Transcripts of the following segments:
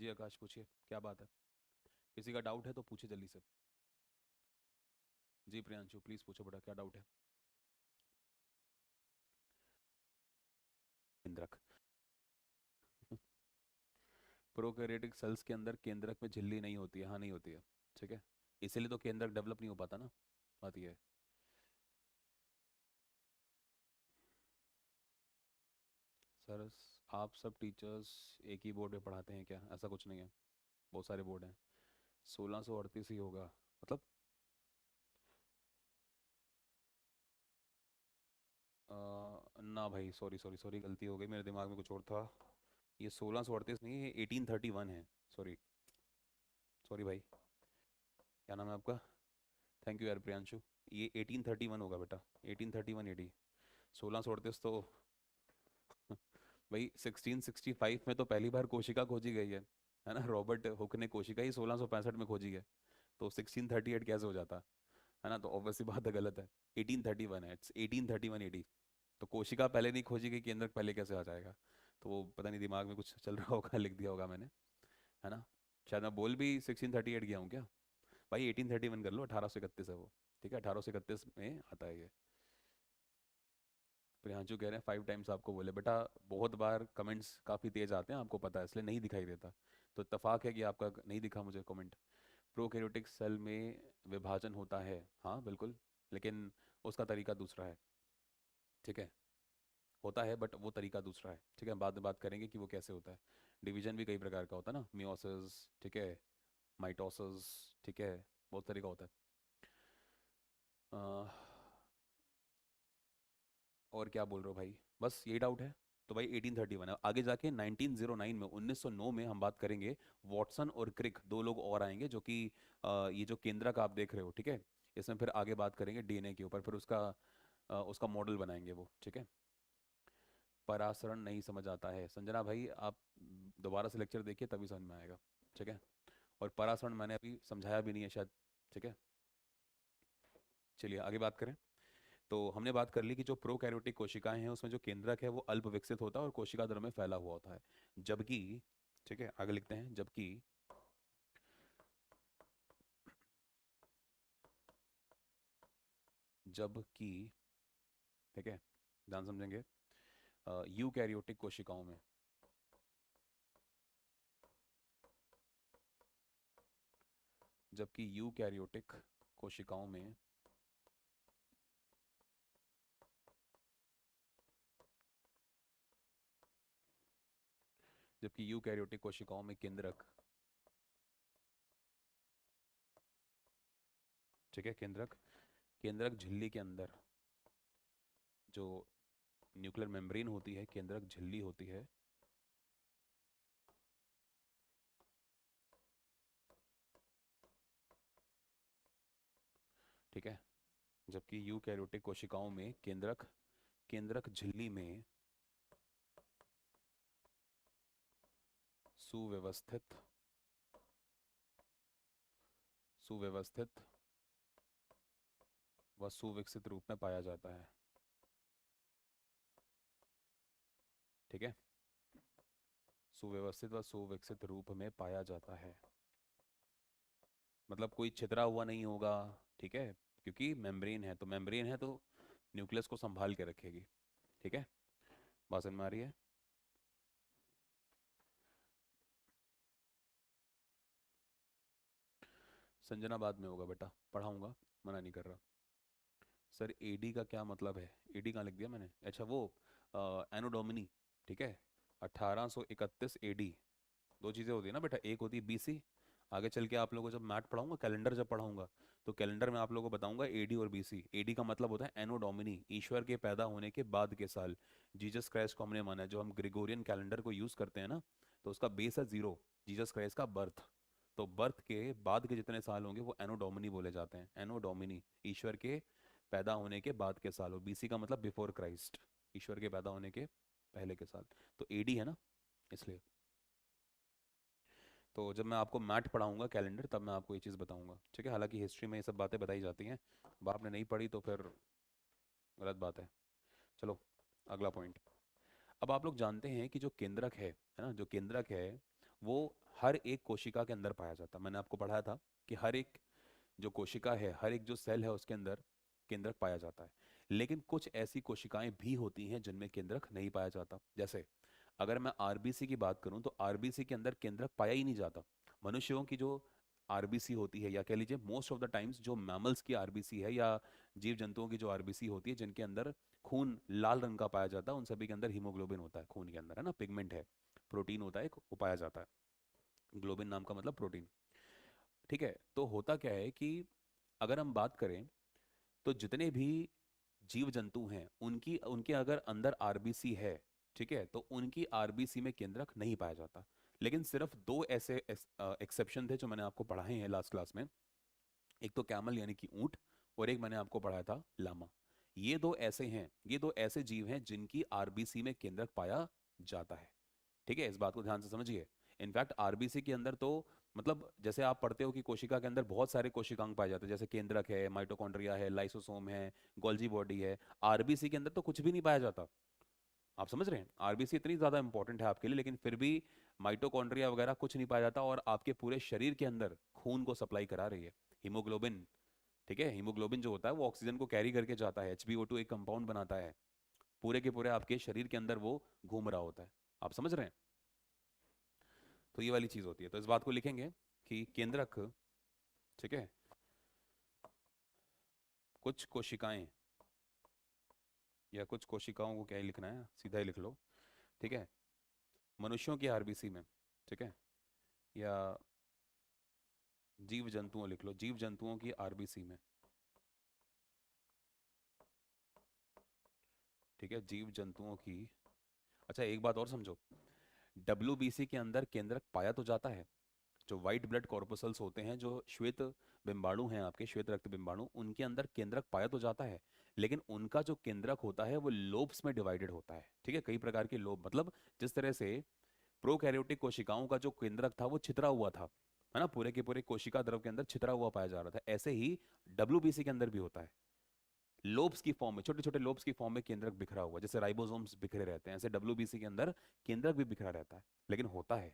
जी आकाश पूछिए, क्या बात है? किसी का डाउट है तो पूछे जल्दी से। जी प्रियांशु प्लीज़ पूछो बेटा, क्या डाउट है? केंद्रक। प्रोकैरियोटिक सेल्स के अंदर केंद्रक में झिल्ली नहीं होती है, हाँ नहीं होती है। ठीक है, इसीलिए तो केंद्रक डेवलप नहीं हो पाता ना। बात ये है। सर, आप सब टीचर्स एक ही बोर्ड पे पढ़ाते हैं क्या? ऐसा कुछ नहीं है, बहुत सारे बोर्ड हैं। 1638 ही होगा मतलब। ना भाई, सॉरी सॉरी सॉरी, गलती हो गई, मेरे दिमाग में कुछ और था। ये 1638 नहीं है, 1831 है। सॉरी, सॉरी भाई। क्या नाम है आपका? थैंक यू यार प्रियांशु। ये 1831 होगा बेटा, 1831 एडी। 1638 तो भाई 1665 में तो पहली बार कोशिका खोजी गई है ना? रॉबर्ट हुक ने कोशिका ही 1665 में खोजी है। तो 1638 कैसे हो जाता? है ना? तो ऑब्वियसली बात है, गलत है। 1831 है, इट्स 1831 एडी। तो कोशिका पहले नहीं खोजी गई, केंद्रक पहले कैसे आ जाएगा? तो वो पता नहीं, दिमाग में कुछ चल रहा होगा, लिख दिया होगा मैंने। है ना? शायद मैं बोल भी 1638 गया हूँ क्या? भाई 1831 कर लो, 1831 है वो। ठीक है, 1831 में आता है ये। प्रियांशु कह रहे हैं 5 टाइम्स आपको बोले बेटा। बहुत बार कमेंट्स काफ़ी तेज आते हैं, आपको पता है, इसलिए नहीं दिखाई देता। तो इत्तेफाक है कि आपका नहीं दिखा मुझे कमेंट। प्रोकैरियोटिक सेल में विभाजन होता है, हाँ बिल्कुल, लेकिन उसका तरीका दूसरा है। ठीक है, होता है बट वो तरीका दूसरा है। ठीक है, बाद में बात करेंगे कि वो कैसे होता है। डिवीजन भी कई प्रकार का होता है ना, मियोसिस, ठीक है, माइटोसिस, ठीक है, बहुत तरीका होता है। अ, और क्या बोल रहे हो भाई? बस यही डाउट है? तो भाई 1831 है, आगे जाके 1909 में, 1909 में हम बात करेंगे। वॉटसन और क्रिक, दो लोग और आएंगे जो कि ये जो केंद्रक आप देख रहे हो, ठीक है, इसमें फिर आगे बात करेंगे डीएनए के ऊपर, फिर उसका मॉडल बनाएंगे वो। ठीक है। परासरण नहीं समझ आता है संजना भाई, आप दोबारा से लेक्चर देखिए तभी समझ में आएगा। ठीक है, और परासरण मैंने अभी समझाया भी नहीं है शायद। ठीक है, चलिए आगे बात करें। तो हमने बात कर ली कि जो प्रोकैरियोटिक कोशिकाएं हैं उसमें जो केंद्रक है वो अल्प विकसित होता है और कोशिका द्रव्य में फैला हुआ होता है। जबकि, ठीक है आगे लिखते हैं, जबकि जबकि ठीक है, ध्यान समझेंगे। यूकैरियोटिक कोशिकाओं में, जबकि यूकैरियोटिक कोशिकाओं में जबकि यूकैरियोटिक कोशिकाओं में केंद्रक, ठीक है, केंद्रक, केंद्रक झिल्ली के अंदर जो न्यूक्लियर मेम्ब्रेन होती है, केंद्रक झिल्ली होती है। ठीक है, जबकि यूकैरियोटिक कोशिकाओं में केंद्रक, केंद्रक झिल्ली में सुव्यवस्थित, सुव्यवस्थित व सुविकसित रूप में पाया जाता है। ठीक है, सुव्यवस्थित व सुविकसित रूप में पाया जाता है, मतलब कोई छितरा हुआ नहीं होगा। ठीक है, क्योंकि मेम्ब्रेन है, तो मेम्ब्रेन है तो न्यूक्लियस को संभाल के रखेगी। ठीक है, बात समझ में आ रही है? संजना बाद में होगा बेटा, पढ़ाऊंगा, मना नहीं कर रहा। सर एडी का क्या मतलब है? एडी कहाँ लिख दिया मैंने? अच्छा वो एनोडोमिनी। ठीक है, 1831 एडी। दो चीज़ें होती है ना बेटा, एक होती है बीसी। आगे चल के आप लोगों को जब मैथ पढ़ाऊंगा, कैलेंडर जब पढ़ाऊंगा, तो कैलेंडर में आप लोगों को बताऊंगा एडी और बीसी। एडी का मतलब होता है एनो डोमिनी, ईश्वर के पैदा होने के बाद के साल। जीसस क्राइस्ट को हमने माना है, जो हम ग्रेगोरियन कैलेंडर को यूज करते हैं ना, तो उसका बेस है 0, जीसस क्राइस्ट का बर्थ। तो बर्थ के बाद के जितने साल होंगे वो एनो डोमिनी बोले जाते हैं। एनो डोमिनी, ईश्वर के पैदा होने के बाद के साल। हो बीसी का मतलब बिफोर क्राइस्ट, ईश्वर के पैदा होने के पहले के साल। तो एडी है ना, इसलिए। तो जब मैं आपको मैथ पढ़ाऊंगा कैलेंडर, तब मैं आपको ये चीज़ बताऊंगा। ठीक है, हालांकि हिस्ट्री में ये सब बातें बताई जाती हैं, अब आपने नहीं पढ़ी तो फिर गलत बात है। चलो, अगला पॉइंट। अब आप लोग जानते हैं कि जो केंद्रक है ना, जो केंद्रक है वो हर एक कोशिका के अंदर पाया जाता है। मैंने आपको पढ़ाया था कि हर एक जो कोशिका है, हर एक जो सेल है उसके अंदर केंद्रक पाया जाता है। लेकिन कुछ ऐसी कोशिकाएं भी होती हैं जिनमें केंद्रक नहीं पाया जाता। जैसे अगर मैं आरबीसी की बात करूं तो आरबीसी के अंदर केंद्रक पाया ही नहीं जाता। मनुष्यों की जो आरबीसी होती है, या कह लीजिए मोस्ट ऑफ द टाइम्स जो मैमल्स की आरबीसी है, या जीव जंतुओं की जो आरबीसी होती है जिनके अंदर खून लाल रंग का पाया जाता है, उन सभी के अंदर हीमोग्लोबिन होता है। खून के अंदर है ना, पिगमेंट है, प्रोटीन होता है एक, वो पाया जाता है। ग्लोबिन नाम का मतलब प्रोटीन। ठीक है, तो होता क्या है कि अगर हम बात करें तो जितने भी जीव जंतु हैं उनकी उनके अगर अंदर आरबीसी है, ठीक है, तो उनकी आरबीसी में केंद्रक नहीं पाया जाता। लेकिन सिर्फ दो ऐसे एक्सेप्शन थे जो मैंने आपको पढ़ाए हैं लास्ट क्लास में। एक तो कैमल यानी कि ऊंट, और एक मैंने आपको पढ़ाया था लामा। ये दो ऐसे जीव हैं जिनकी आरबीसी में केंद्रक पाया जाता है। ठीक है, इस बात को ध्यान से समझिए। इनफैक्ट आरबीसी के अंदर तो मतलब जैसे आप पढ़ते हो कि कोशिका के अंदर बहुत सारे कोशिकांग पाए जाते हैं, जैसे केंद्रक है, माइटोकॉन्ड्रिया है, लाइसोसोम है, गोल्जी बॉडी है। आरबीसी के अंदर तो कुछ भी नहीं पाया जाता। आप समझ रहे हैं, आरबीसी इतनी ज्यादा इंपॉर्टेंट है आपके लिए, लेकिन फिर भी माइटोकॉन्ड्रिया वगैरह कुछ नहीं पाया जाता, और आपके पूरे शरीर के अंदर खून को सप्लाई करा रही है हीमोग्लोबिन। ठीक है, हीमोग्लोबिन जो होता है वो ऑक्सीजन को कैरी करके जाता है, HbO2 एक कंपाउंड बनाता है, पूरे के पूरे आपके शरीर के अंदर वो घूम रहा होता है। आप समझ रहे हैं, तो ये वाली चीज होती है। तो इस बात को लिखेंगे कि केंद्रक, ठीक है, कुछ कोशिकाएं, या कुछ कोशिकाओं को क्या ही लिखना है, सीधा ही लिख लो, ठीक है, मनुष्यों की आरबीसी में, ठीक है, या जीव जंतुओं लिख लो, जीव जंतुओं की आरबीसी में, ठीक है, जीव जंतुओं की। अच्छा एक बात और समझो, डब्ल्यूबीसी के अंदर केंद्रक पाया तो जाता है। जो व्हाइट ब्लड कॉर्पोसल्स होते हैं, जो श्वेत बिंबाणु हैं आपके, श्वेत रक्त बिंबाणु, उनके अंदर केंद्रक पाया तो जाता है। लेकिन उनका जो केंद्रक होता है वो लोब्स में डिवाइडेड होता है। ठीक है, कई प्रकार के लोब, मतलब जिस तरह से प्रोकैरियोटिक कोशिकाओं का जो केंद्रक था वो छितरा हुआ था, है ना, पूरे के पूरे कोशिका द्रव के अंदर छितरा हुआ पाया जा रहा था, ऐसे ही डब्ल्यूबीसी के अंदर भी होता है। लोब्स की फॉर्म में, छोटे छोटे लोब्स की फॉर्म में केंद्रक बिखरा हुआ, जैसे राइबोसोम्स बिखरे रहते हैं, ऐसे डब्ल्यूबीसी के अंदर केंद्रक भी बिखरा रहता है, लेकिन होता है।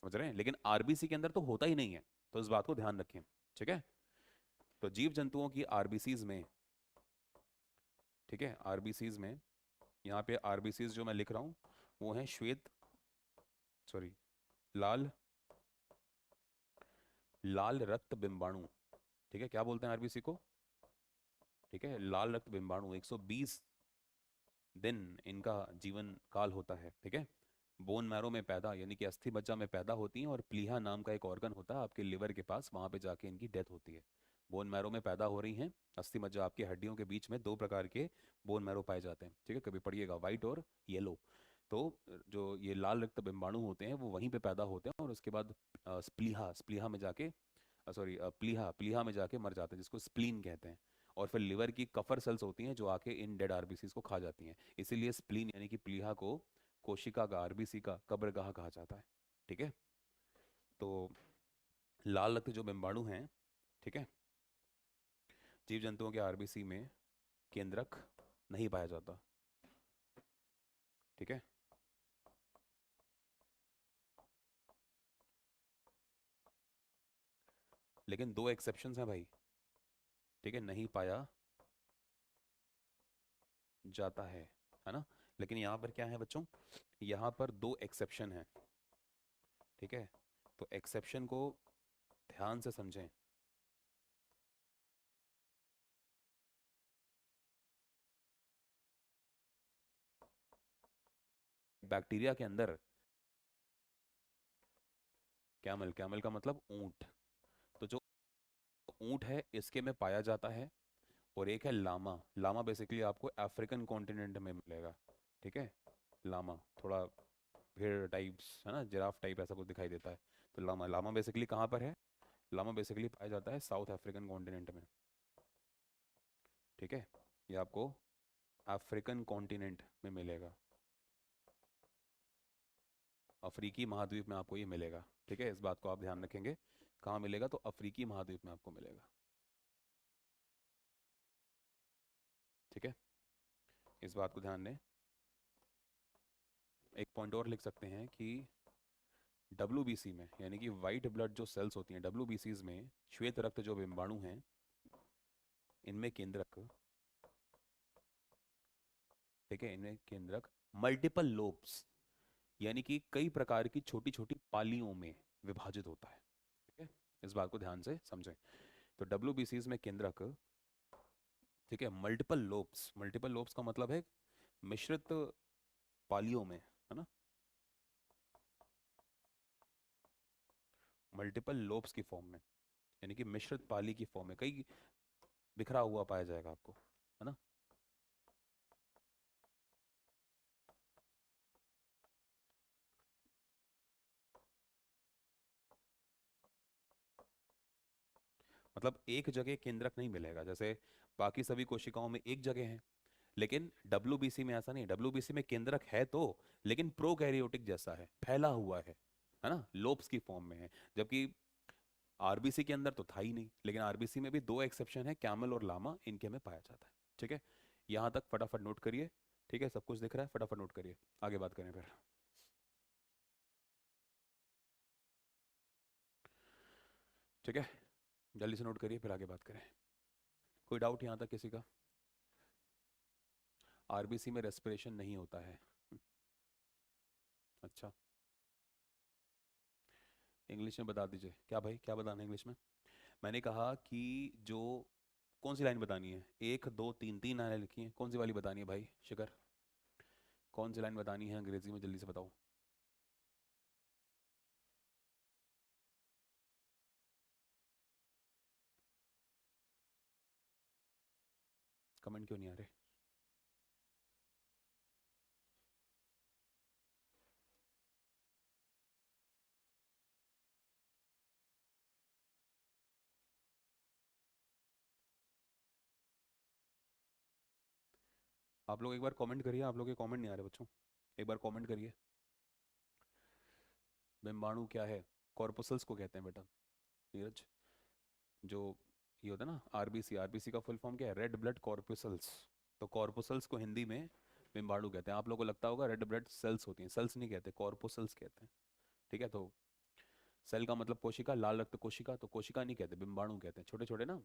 समझ रहे हैं, लेकिन आरबीसी के अंदर तो होता ही नहीं है। तो इस बात को ध्यान रखें। ठीक है, तो जीव जंतुओं की आरबीसीज में, ठीक है, आरबीसीज में, यहाँ पे आरबीसीज जो मैं लिख रहा हूँ वो है श्वेत, सॉरी, लाल, लाल रक्त बिंबाणु। ठीक है, क्या बोलते हैं आरबीसी को, ठीक है, लाल रक्त बिंबाणु। 120 दिन इनका जीवन काल होता है। ठीक है, बोन मैरो में पैदा यानी कि अस्थि मज्जा में पैदा होती हैं, और प्लीहा नाम का एक ऑर्गन होता है आपके लिवर के पास, वहां पे जाके इनकी डेथ होती है। बोन मैरो में पैदा हो रही हैं, अस्थि मज्जा आपकी हड्डियों के बीच में, दो प्रकार के बोन मैरो पाए जाते हैं। ठीक है, कभी पढ़िएगा, व्हाइट और येलो। तो जो ये लाल रक्त बिंबाणु होते हैं वो वहीं पे पैदा होते हैं, और उसके बाद स्प्लीहा, स्प्लीहा में जाके, सॉरी, प्लीहा, प्लीहा में जाके मर जाते हैं, जिसको स्प्लीन कहते हैं। और फिर लिवर की कफर सेल्स होती हैं जो आके इन डेड आरबीसी को खा जाती हैं। इसीलिए स्प्लीन यानी कि प्लीहा को कोशिका का, आरबीसी का कब्रगाह कहा जाता है। ठीक है, तो लाल रक्त जो बिंबाणु हैं, ठीक है, जीव जंतुओं के आरबीसी में केंद्रक नहीं पाया जाता। ठीक है, लेकिन दो एक्सेप्शंस हैं भाई। ठीक है, नहीं पाया जाता है ना। लेकिन यहाँ पर क्या है बच्चों, यहाँ पर दो एक्सेप्शन हैं। ठीक है, तो एक्सेप्शन को ध्यान से समझें। बैक्टीरिया के अंदर, कैमल, कैमल का मतलब ऊंट, तो जो ऊंट है इसके में पाया जाता है। और एक है लामा, लामा बेसिकली आपको अफ्रीकन कॉन्टिनेंट में मिलेगा। ठीक है, लामा थोड़ा भेड़ टाइप्स है ना, जिराफ टाइप ऐसा कुछ दिखाई देता है। तो लामा, लामा बेसिकली कहाँ पर है, लामा बेसिकली पाया जाता है साउथ अफ्रीकन कॉन्टिनेंट में। ठीक है, ये आपको अफ्रीकन कॉन्टिनेंट में मिलेगा, अफ्रीकी महाद्वीप में आपको ये मिलेगा। ठीक है, इस बात को आप ध्यान रखेंगे, कहाँ मिलेगा, तो अफ्रीकी महाद्वीप में आपको मिलेगा। ठीक है, इस बात को ध्यान दें। एक पॉइंट और लिख सकते हैं कि डब्ल्यूबीसी में यानी कि वाइट ब्लड जो सेल्स होती हैं डब्ल्यूबीसीज में, श्वेत रक्त जो बिंबाणु हैं, इनमें केंद्रक, ठीक है, इनमें केंद्रक मल्टीपल लोब्स यानी कि कई प्रकार की छोटी छोटी पालियों में विभाजित होता है। ठीक है, इस बात को ध्यान से समझें। तो डब्ल्यूबीसीज में केंद्रक, ठीक है, मल्टीपल लोब्स का मतलब है मिश्रित पालियों में, है ना, मल्टीपल लोब्स की फॉर्म में, यानी कि मिश्रित पाली की फॉर्म में कई बिखरा हुआ पाया जाएगा आपको, है ना। मतलब एक जगह केंद्रक नहीं मिलेगा, जैसे बाकी सभी कोशिकाओं में एक जगह है, लेकिन डब्ल्यूबीसी में ऐसा नहीं। डब्ल्यूबीसी में केंद्रक है तो, लेकिन प्रोकैरियोटिक जैसा है, फैला हुआ है ना, लोब्स की फॉर्म में है। जबकि आरबीसी के अंदर तो था ही नहीं, लेकिन आरबीसी में भी दो एक्सेप्शन है, कैमल और लामा, इनके में पाया जाता है। ठीक है, यहाँ तक फटाफट नोट करिए। ठीक है, सब कुछ दिख रहा है, फटाफट नोट करिए, आगे बात करें फिर। ठीक है, जल्दी से नोट करिए फिर आगे बात करें। कोई डाउट यहाँ तक किसी का? आरबीसी में रेस्पिरेशन नहीं होता है। अच्छा, इंग्लिश में बता दीजिए। क्या भाई, क्या बताना है इंग्लिश में? मैंने कहा कि जो, कौन सी लाइन बतानी है? एक दो तीन, तीन लाइनें लिखी हैं, कौन सी वाली बतानी है भाई शिखर? कौन सी लाइन बतानी है अंग्रेजी में, जल्दी से बताओ। कमेंट क्यों नहीं आ रहे? आप लोग एक बार कमेंट करिए, आप लोग के कमेंट नहीं आ रहे बच्चों, एक बार कमेंट करिए। बिम्बाणु क्या है? कॉर्पोसल्स को कहते हैं बेटा, नीरज। जो ये होता है ना आरबीसी, आरबीसी का फुल फॉर्म क्या है? Red blood corpuscles. तो कॉर्पोसल्स को हिंदी में बिम्बाणु कहते हैं। आप लोगों को लगता होगा रेड ब्लड सेल्स होती हैं, सेल्स नहीं कहते, कॉर्पोसल्स कहते हैं। ठीक है, तो सेल का मतलब कोशिका, लाल रक्त कोशिका, तो कोशिका नहीं कहते, बिम्बाणु कहते हैं, छोटे छोटे ना